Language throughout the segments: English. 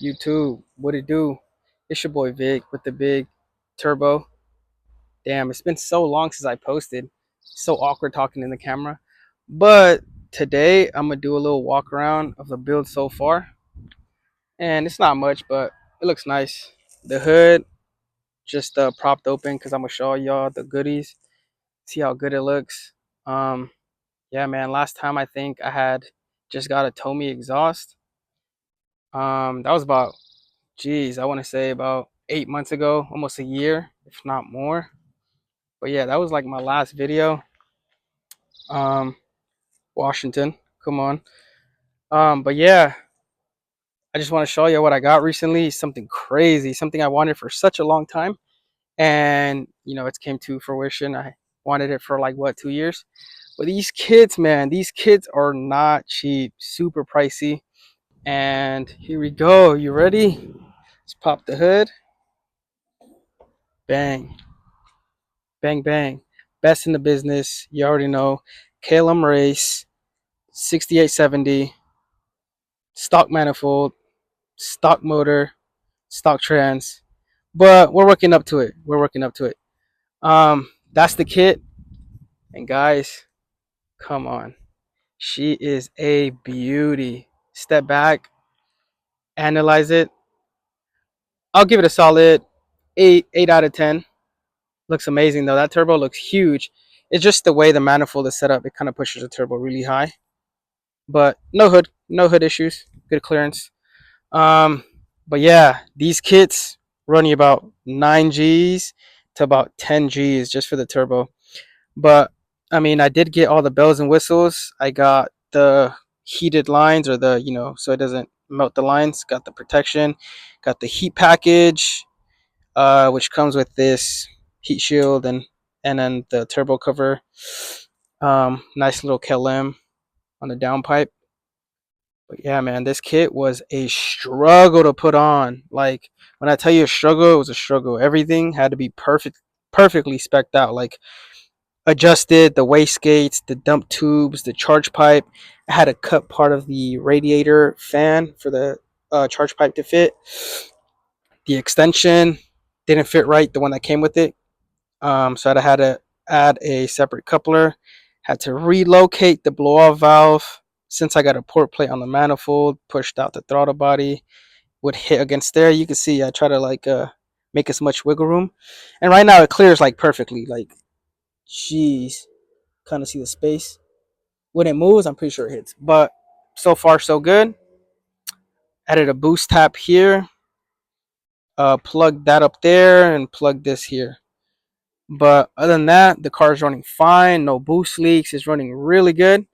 YouTube, what it do? It's your boy Vic with the big turbo. Damn, it's been so long since I posted. So awkward talking in the camera. But today I'm gonna do a little walk around of the build so far. And it's not much, but it looks nice. The hood just propped open because I'm gonna show y'all the goodies. See how good it looks. Um, yeah, man. Last time I think I had just got a Tommy exhaust. That was about I want to say about 8 months ago, almost a year, if not more. But yeah, that was like my last video. Um, Washington, come on. But yeah, I just want to show you what I got recently. Something crazy, something I wanted for such a long time, and it's came to fruition. I wanted it for like what 2 years. But these kids, man, these kids are not cheap, super pricey. And here we go. You ready? Let's pop the hood. Bang. Bang bang. Best in the business. You already know. KLM race, 6870, stock manifold, stock motor, stock trans. But we're working up to it. We're working up to it. That's the kit. And guys, come on. She is a beauty. Step back, analyze it. I'll give it a solid 8 out of 10. Looks amazing though. That turbo looks huge. It's just the way the manifold is set up. It kind of pushes the turbo really high. But no hood issues, good clearance. Um, but yeah, these kits run you about 9 Gs to about 10 Gs just for the turbo. But I mean, I did get all the bells and whistles. I got the heated lines, or the so it doesn't melt the lines. Got the protection, got the heat package, which comes with this heat shield and then the turbo cover. Nice little KLM on the downpipe. But yeah, man, this kit was a struggle to put on. Like when I tell you a struggle, it was a struggle. Everything had to be perfectly specced out. Like adjusted the wastegates, the dump tubes, the charge pipe. I had to cut part of the radiator fan for the charge pipe to fit. The extension didn't fit right, the one that came with it. So I had to add a separate coupler. Had to relocate the blow off valve. Since I got a port plate on the manifold, pushed out the throttle body, would hit against there. You can see I try to make as much wiggle room, and right now it clears like perfectly. Like, jeez, kind of see the space. When it moves, I'm pretty sure it hits. But so far so good. Added a boost tap here. Plugged that up there and plugged this here. But other than that, the car is running fine. No boost leaks. It's running really good.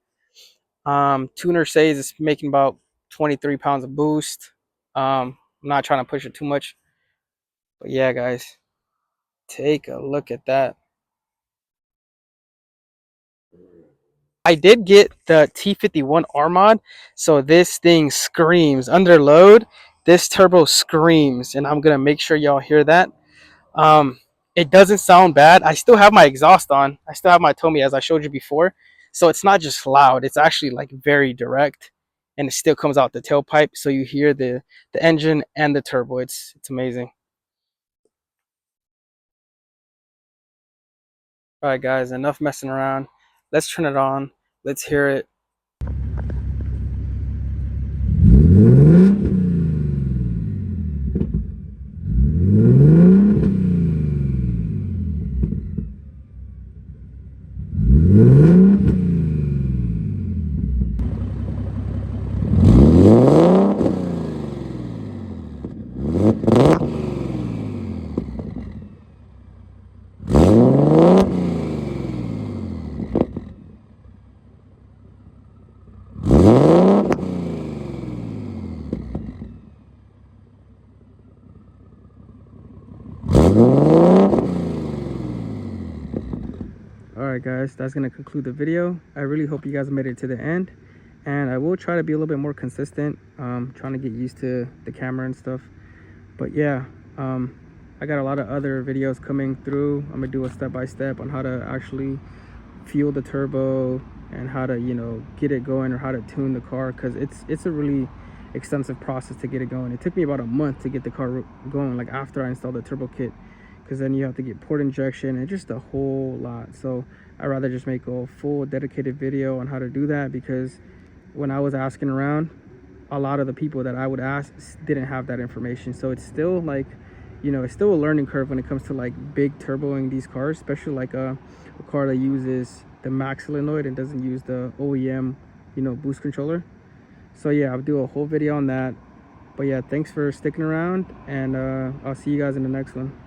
Tuner says it's making about 23 pounds of boost. I'm not trying to push it too much. But yeah, guys, take a look at that. I did get the T51 R mod, so this thing screams. Under load, this turbo screams, and I'm going to make sure y'all hear that. Um, it doesn't sound bad. I still have my exhaust on. I still have my Tommy, as I showed you before. So it's not just loud. It's actually like very direct, and it still comes out the tailpipe. So you hear the engine and the turbo. It's amazing. All right, guys, enough messing around. Let's turn it on. Let's hear it. Alright guys, that's going to conclude the video. I really hope you guys made it to the end. And I will try to be a little bit more consistent. Trying to get used to the camera and stuff. But yeah, I got a lot of other videos coming through. I'm going to do a step-by-step on how to actually fuel the turbo and how to, get it going, or how to tune the car. Because it's a really extensive process to get it going. It took me about a month to get the car going, like after I installed the turbo kit, because then you have to get port injection and just a whole lot. So I'd rather just make a full dedicated video on how to do that, because when I was asking around, a lot of the people that I would ask didn't have that information. So it's still like, you know, it's still a learning curve when it comes to like big turboing these cars, especially like a car that uses the max solenoid and doesn't use the OEM, you know, boost controller. So yeah, I'll do a whole video on that. But yeah, thanks for sticking around, and I'll see you guys in the next one.